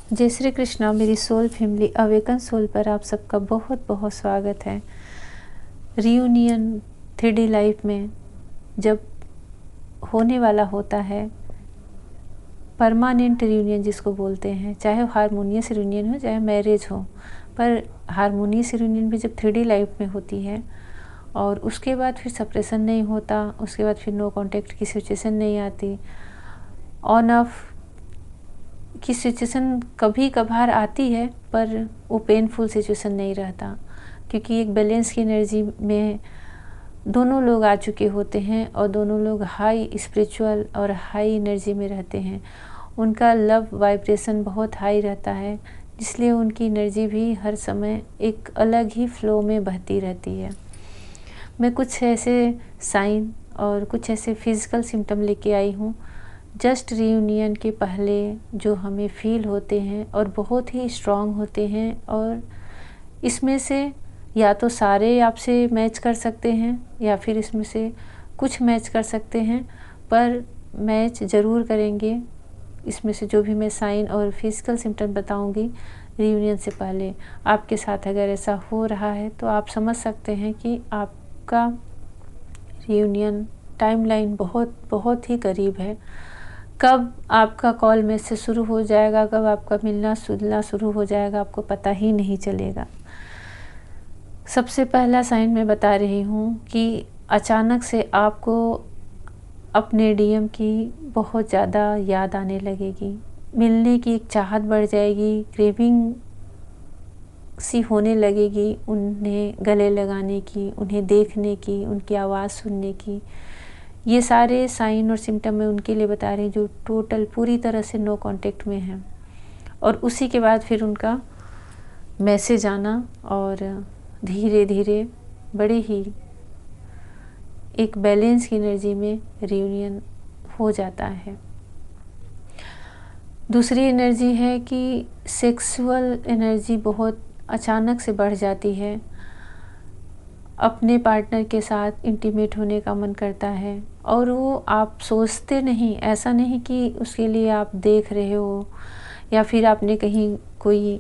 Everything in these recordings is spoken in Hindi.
जय श्री कृष्णा। मेरी सोल फैमिली अवेकन सोल पर आप सबका बहुत बहुत स्वागत है। रियूनियन 3D लाइफ में जब होने वाला होता है, परमानेंट रियूनियन जिसको बोलते हैं, चाहे हारमोनियस रियूनियन हो चाहे मैरिज हो, पर हारमोनियस रियूनियन भी जब 3D लाइफ में होती है और उसके बाद फिर सेपरेशन नहीं होता, उसके बाद फिर नो कांटेक्ट की सिचुएशन नहीं आती, ऑन ऑफ की सिचुएशन कभी कभार आती है पर वो पेनफुल सिचुएशन नहीं रहता, क्योंकि एक बैलेंस की एनर्जी में दोनों लोग आ चुके होते हैं और दोनों लोग हाई स्पिरिचुअल और हाई एनर्जी में रहते हैं। उनका लव वाइब्रेशन बहुत हाई रहता है, इसलिए उनकी एनर्जी भी हर समय एक अलग ही फ्लो में बहती रहती है। मैं कुछ ऐसे साइन और कुछ ऐसे फिज़िकल सिम्टम लेके आई हूँ जस्ट रियूनियन के पहले जो हमें फील होते हैं और बहुत ही स्ट्रॉन्ग होते हैं, और इसमें से या तो सारे आपसे मैच कर सकते हैं या फिर इसमें से कुछ मैच कर सकते हैं, पर मैच ज़रूर करेंगे। इसमें से जो भी मैं साइन और फिज़िकल सिम्टम बताऊंगी रियूनियन से पहले, आपके साथ अगर ऐसा हो रहा है तो आप समझ सकते हैं कि आपका रियूनियन टाइमलाइन बहुत बहुत ही करीब है। कब आपका कॉल मैसेज शुरू हो जाएगा, कब आपका मिलना सुलना शुरू हो जाएगा, आपको पता ही नहीं चलेगा। सबसे पहला साइन मैं बता रही हूँ कि अचानक से आपको अपने डीएम की बहुत ज़्यादा याद आने लगेगी, मिलने की एक चाहत बढ़ जाएगी, क्रेविंग सी होने लगेगी, उन्हें गले लगाने की, उन्हें देखने की, उनकी आवाज़ सुनने की। ये सारे साइन और सिम्टम मैं उनके लिए बता रही हूँ जो टोटल पूरी तरह से नो कांटेक्ट में हैं, और उसी के बाद फिर उनका मैसेज आना और धीरे धीरे बड़े ही एक बैलेंस की एनर्जी में रियूनियन हो जाता है। दूसरी एनर्जी है कि सेक्सुअल एनर्जी बहुत अचानक से बढ़ जाती है, अपने पार्टनर के साथ इंटीमेट होने का मन करता है, और वो आप सोचते नहीं, ऐसा नहीं कि उसके लिए आप देख रहे हो या फिर आपने कहीं कोई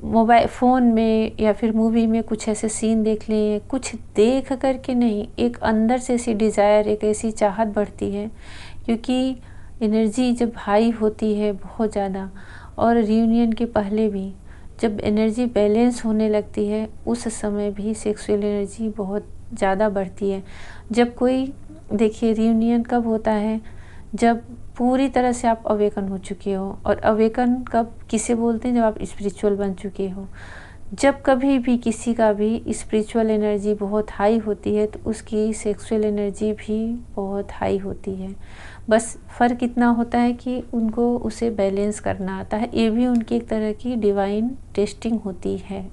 मोबाइल फ़ोन में या फिर मूवी में कुछ ऐसे सीन देख लिए, कुछ देख कर के नहीं, एक अंदर से ऐसी डिज़ायर, एक ऐसी चाहत बढ़ती है, क्योंकि एनर्जी जब हाई होती है बहुत ज़्यादा, और रियूनियन के पहले भी जब एनर्जी बैलेंस होने लगती है उस समय भी सेक्सुअल एनर्जी बहुत ज़्यादा बढ़ती है। जब कोई, देखिए रियूनियन कब होता है, जब पूरी तरह से आप अवेकन हो चुके हो, और अवेकन कब किसे बोलते हैं, जब आप स्पिरिचुअल बन चुके हो। जब कभी भी किसी का भी स्पिरिचुअल एनर्जी बहुत हाई होती है तो उसकी सेक्सुअल एनर्जी भी बहुत हाई होती है। बस फ़र्क इतना होता है कि उनको उसे बैलेंस करना आता है। ये भी उनकी एक तरह की डिवाइन टेस्टिंग होती है।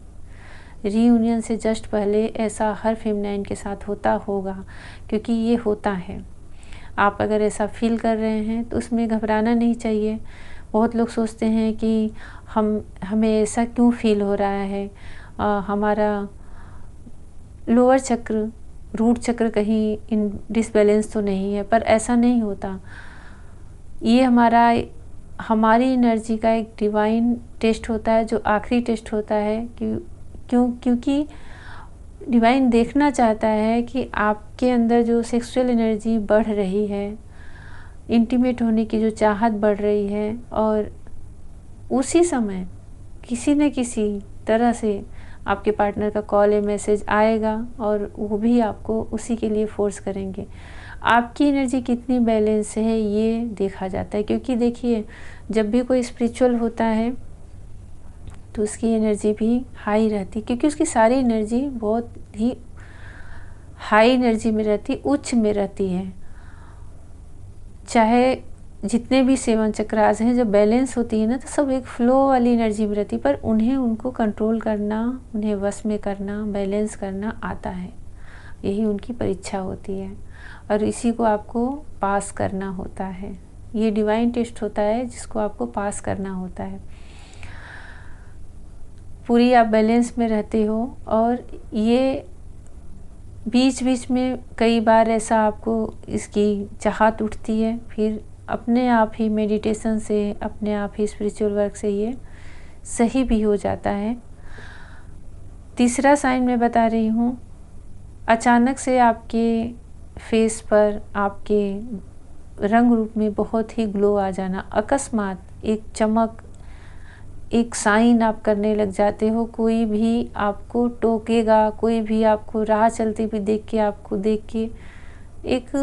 रियूनियन से जस्ट पहले ऐसा हर फेमिनाइन के साथ होता होगा, क्योंकि ये होता है। आप अगर ऐसा फील कर रहे हैं तो उसमें घबराना नहीं चाहिए। बहुत लोग सोचते हैं कि हमें ऐसा क्यों फील हो रहा है, हमारा लोअर चक्र, रूट चक्र कहीं इन डिसबैलेंस तो नहीं है, पर ऐसा नहीं होता। ये हमारी एनर्जी का एक डिवाइन टेस्ट होता है, जो आखिरी टेस्ट होता है। क्योंकि डिवाइन देखना चाहता है कि आपके अंदर जो सेक्सुअल एनर्जी बढ़ रही है, इंटीमेट होने की जो चाहत बढ़ रही है, और उसी समय किसी न किसी तरह से आपके पार्टनर का कॉल या मैसेज आएगा और वो भी आपको उसी के लिए फोर्स करेंगे। आपकी एनर्जी कितनी बैलेंस है ये देखा जाता है, क्योंकि देखिए जब भी कोई स्पिरिचुअल होता है तो उसकी एनर्जी भी हाई रहती है, क्योंकि उसकी सारी एनर्जी बहुत ही हाई एनर्जी में रहती, उच्च में रहती है। चाहे जितने भी 7 चक्रास हैं, जब बैलेंस होती है ना, तो सब एक फ्लो वाली एनर्जी में रहती है, पर उनको कंट्रोल करना, उन्हें वश में करना, बैलेंस करना आता है। यही उनकी परीक्षा होती है, और इसी को आपको पास करना होता है। ये डिवाइन टेस्ट होता है जिसको आपको पास करना होता है। पूरी आप बैलेंस में रहते हो, और ये बीच बीच में कई बार ऐसा आपको इसकी चाहत उठती है, फिर अपने आप ही मेडिटेशन से, अपने आप ही स्पिरिचुअल वर्क से ये सही भी हो जाता है। तीसरा साइन मैं बता रही हूँ, अचानक से आपके फेस पर, आपके रंग रूप में बहुत ही ग्लो आ जाना, अकस्मात एक चमक, एक साइन आप करने लग जाते हो। कोई भी आपको टोकेगा, कोई भी आपको राह चलते हुए देख के एक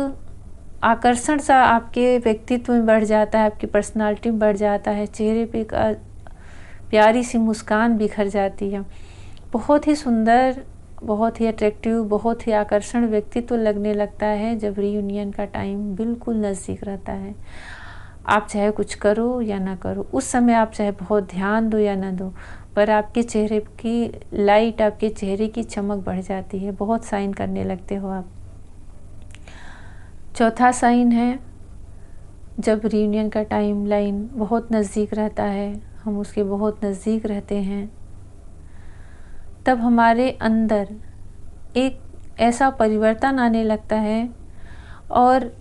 आकर्षण सा आपके व्यक्तित्व में बढ़ जाता है, आपकी पर्सनालिटी में बढ़ जाता है, चेहरे पे एक प्यारी सी मुस्कान बिखर जाती है। बहुत ही सुंदर, बहुत ही अट्रैक्टिव, बहुत ही आकर्षण व्यक्तित्व लगने लगता है जब रीयूनियन का टाइम बिल्कुल नज़दीक रहता है। आप चाहे कुछ करो या ना करो, उस समय आप चाहे बहुत ध्यान दो या ना दो, पर आपके चेहरे की लाइट, आपके चेहरे की चमक बढ़ जाती है, बहुत साइन करने लगते हो आप। चौथा साइन है, जब रीयूनियन का टाइम लाइन बहुत नज़दीक रहता है, हम उसके बहुत नज़दीक रहते हैं, तब हमारे अंदर एक ऐसा परिवर्तन आने लगता है और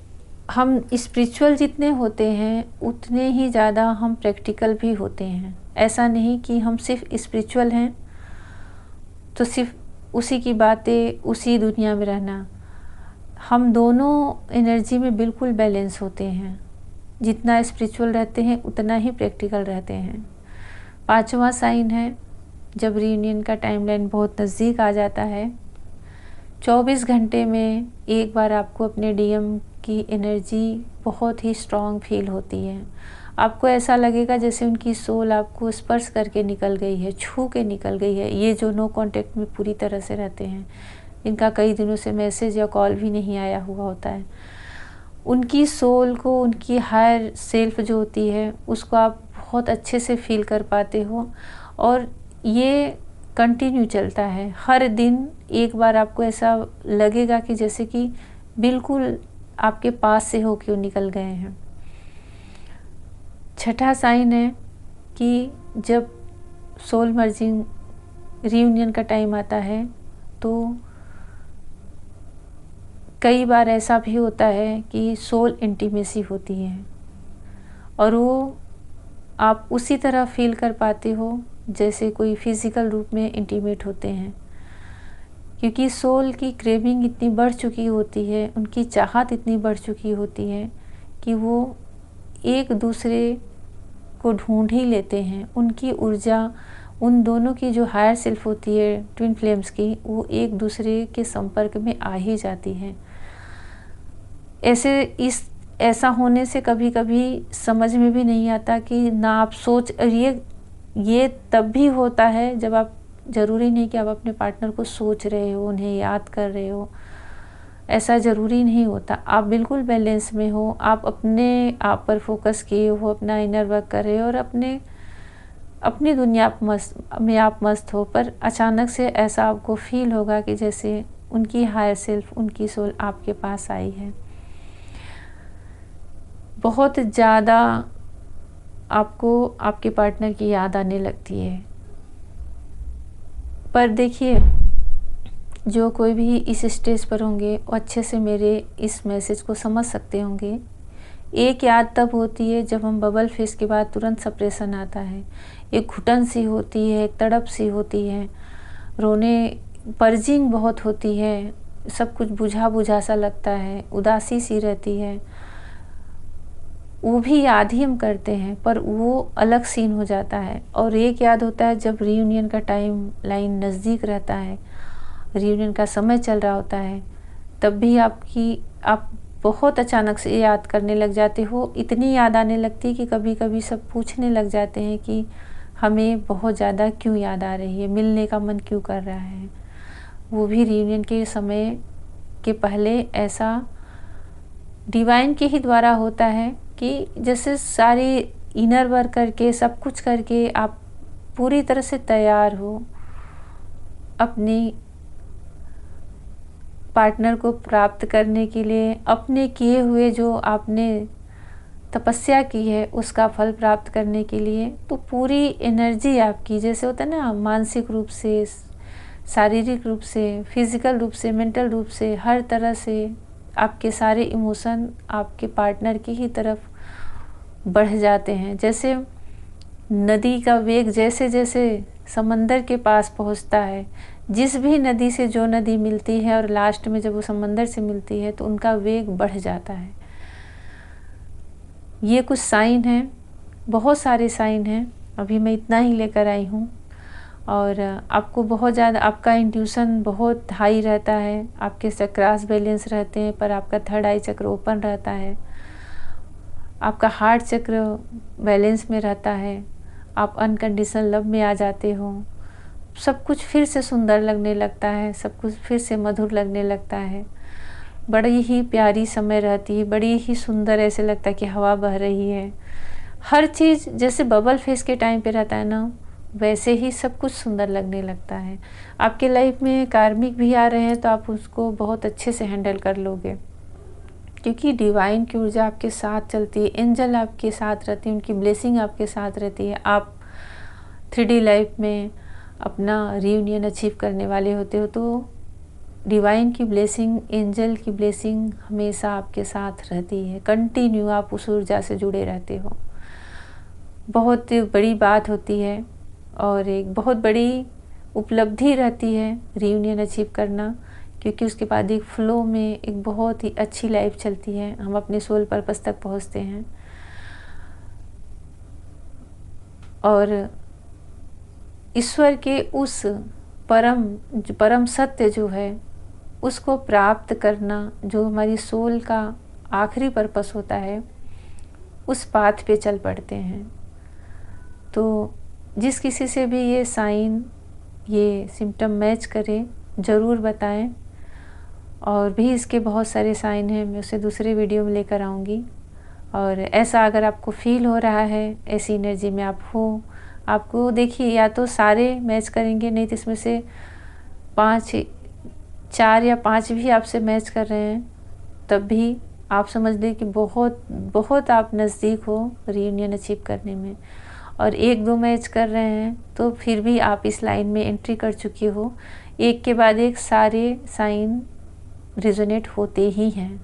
हम स्पिरिचुअल जितने होते हैं उतने ही ज़्यादा हम प्रैक्टिकल भी होते हैं। ऐसा नहीं कि हम सिर्फ स्पिरिचुअल हैं तो सिर्फ उसी की बातें, उसी दुनिया में रहना। हम दोनों एनर्जी में बिल्कुल बैलेंस होते हैं। जितना स्पिरिचुअल रहते हैं उतना ही प्रैक्टिकल रहते हैं। पांचवा साइन है, जब रीयूनियन का टाइमलाइन बहुत नज़दीक आ जाता है, 24 घंटे में एक बार आपको अपने डीएम की एनर्जी बहुत ही स्ट्रॉन्ग फील होती है। आपको ऐसा लगेगा जैसे उनकी सोल आपको स्पर्श करके निकल गई है, छू के निकल गई है। ये जो नो कांटेक्ट में पूरी तरह से रहते हैं, इनका कई दिनों से मैसेज या कॉल भी नहीं आया हुआ होता है, उनकी सोल को, उनकी हायर सेल्फ जो होती है उसको आप बहुत अच्छे से फील कर पाते हो। और ये कंटिन्यू चलता है, हर दिन एक बार आपको ऐसा लगेगा कि जैसे कि बिल्कुल आपके पास से होके निकल गए हैं। छठा साइन है कि जब सोल मर्जिंग रीयूनियन का टाइम आता है तो कई बार ऐसा भी होता है कि सोल इंटीमेसी होती है और वो आप उसी तरह फील कर पाते हो जैसे कोई फिज़िकल रूप में इंटीमेट होते हैं, क्योंकि सोल की क्रेविंग इतनी बढ़ चुकी होती है, उनकी चाहत इतनी बढ़ चुकी होती है कि वो एक दूसरे को ढूंढ ही लेते हैं। उनकी ऊर्जा, उन दोनों की जो हायर सेल्फ होती है ट्विन फ्लेम्स की, वो एक दूसरे के संपर्क में आ ही जाती है। ऐसा होने से कभी कभी समझ में भी नहीं आता कि ना आप सोच, ये तब भी होता है जब आप, ज़रूरी नहीं कि आप अपने पार्टनर को सोच रहे हो, उन्हें याद कर रहे हो, ऐसा ज़रूरी नहीं होता। आप बिल्कुल बैलेंस में हो, आप अपने आप पर फोकस किए हो, अपना इनर वर्क कर रहे हो और अपनी दुनिया में आप मस्त हो, पर अचानक से ऐसा आपको फील होगा कि जैसे उनकी हायर सेल्फ, उनकी सोल आपके पास आई है। बहुत ज़्यादा आपको आपके पार्टनर की याद आने लगती है। पर देखिए, जो कोई भी इस स्टेज पर होंगे वो अच्छे से मेरे इस मैसेज को समझ सकते होंगे। एक याद तब होती है जब हम बबल फेस के बाद तुरंत सेपरेशन आता है। एक घुटन सी होती है, एक तड़प सी होती है, रोने, पर्जिंग बहुत होती है, सब कुछ बुझा बुझा सा लगता है, उदासी सी रहती है। वो भी याद ही हम करते हैं, पर वो अलग सीन हो जाता है। और एक याद होता है जब रीयूनियन का टाइम लाइन नज़दीक रहता है, रीयूनियन का समय चल रहा होता है, तब भी आप बहुत अचानक से याद करने लग जाते हो। इतनी याद आने लगती है कि कभी कभी सब पूछने लग जाते हैं कि हमें बहुत ज़्यादा क्यों याद आ रही है, मिलने का मन क्यों कर रहा है। वो भी रीयूनियन के समय के पहले ऐसा डिवाइन के ही द्वारा होता है कि जैसे सारी इनर वर्क करके, सब कुछ करके आप पूरी तरह से तैयार हो अपनी पार्टनर को प्राप्त करने के लिए, अपने किए हुए जो आपने तपस्या की है उसका फल प्राप्त करने के लिए। तो पूरी एनर्जी आपकी, जैसे होता है ना, मानसिक रूप से, शारीरिक रूप से, फिजिकल रूप से, मेंटल रूप से, हर तरह से आपके सारे इमोशन आपके पार्टनर की ही तरफ बढ़ जाते हैं। जैसे नदी का वेग जैसे जैसे समंदर के पास पहुंचता है, जिस भी नदी से जो नदी मिलती है और लास्ट में जब वो समंदर से मिलती है तो उनका वेग बढ़ जाता है। ये कुछ साइन हैं, बहुत सारे साइन हैं, अभी मैं इतना ही लेकर आई हूँ। और आपको बहुत ज़्यादा, आपका इंट्यूशन बहुत हाई रहता है, आपके चक्रास बैलेंस रहते हैं, पर आपका थर्ड आई चक्र ओपन रहता है, आपका हार्ट चक्र बैलेंस में रहता है, आप अनकंडीशनल लव में आ जाते हो, सब कुछ फिर से सुंदर लगने लगता है, सब कुछ फिर से मधुर लगने लगता है, बड़ी ही प्यारी समय रहती है, बड़ी ही सुंदर, ऐसे लगता है कि हवा बह रही है। हर चीज़ जैसे बबल फेस के टाइम पे रहता है ना, वैसे ही सब कुछ सुंदर लगने लगता है। आपके लाइफ में कार्मिक भी आ रहे हैं तो आप उसको बहुत अच्छे से हैंडल कर लोगे, क्योंकि डिवाइन की ऊर्जा आपके साथ चलती है, एंजल आपके साथ रहती है, उनकी ब्लेसिंग आपके साथ रहती है। आप 3D लाइफ में अपना रियूनियन अचीव करने वाले होते हो तो डिवाइन की ब्लेसिंग, एंजल की ब्लेसिंग हमेशा आपके साथ रहती है, कंटिन्यू आप उस ऊर्जा से जुड़े रहते हो। बहुत बड़ी बात होती है और एक बहुत बड़ी उपलब्धि रहती है रियूनियन अचीव करना, क्योंकि उसके बाद एक फ्लो में एक बहुत ही अच्छी लाइफ चलती है, हम अपने सोल पर्पस तक पहुंचते हैं। और ईश्वर के उस परम सत्य जो है उसको प्राप्त करना, जो हमारी सोल का आखिरी पर्पस होता है, उस पाथ पे चल पड़ते हैं। तो जिस किसी से भी ये साइन, ये सिम्टम मैच करे, ज़रूर बताएं। और भी इसके बहुत सारे साइन हैं, मैं उसे दूसरे वीडियो में लेकर आऊँगी। और ऐसा अगर आपको फील हो रहा है, ऐसी एनर्जी में आप हो, आपको देखिए या तो सारे मैच करेंगे, नहीं तो इसमें से 4 या 5 भी आपसे मैच कर रहे हैं, तब भी आप समझ लें कि बहुत बहुत आप नज़दीक हो रियूनियन अचीव करने में। और 1-2 मैच कर रहे हैं तो फिर भी आप इस लाइन में एंट्री कर चुके हो। एक के बाद एक सारे साइन रिजोनेट होते ही हैं।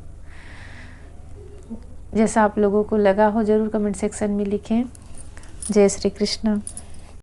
जैसा आप लोगों को लगा हो ज़रूर कमेंट सेक्शन में लिखें। जय श्री कृष्ण।